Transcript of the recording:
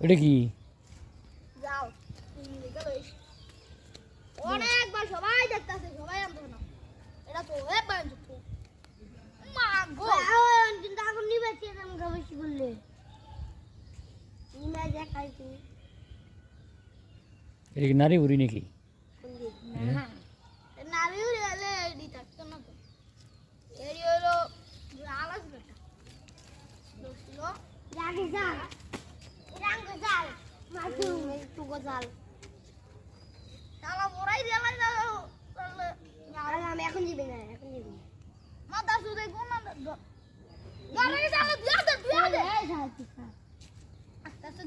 এটা কি যাও অনেকবার সবাই দেখতেছে সবাই আনতো না এটা তো একবার আনতো মা গো কিন্তু আগুন নিবে কি এরকম বেশি বললে নিমা যা খাইছি এটা কি নারী উড়ি নাকি হ্যাঁ নারী উড়ি হলে এডি থাকতো না তো এডি হলো আলাস বেটা দোস্ত রাগে জাল রাগে জাল মাথু একটু গজাল শালা বড়াই দেলাই দাও তাহলে আমি এখন যাবে না মাথা সুদে কোন না গারে শালা দিয়া দে এই শালা আস্তে আস্তে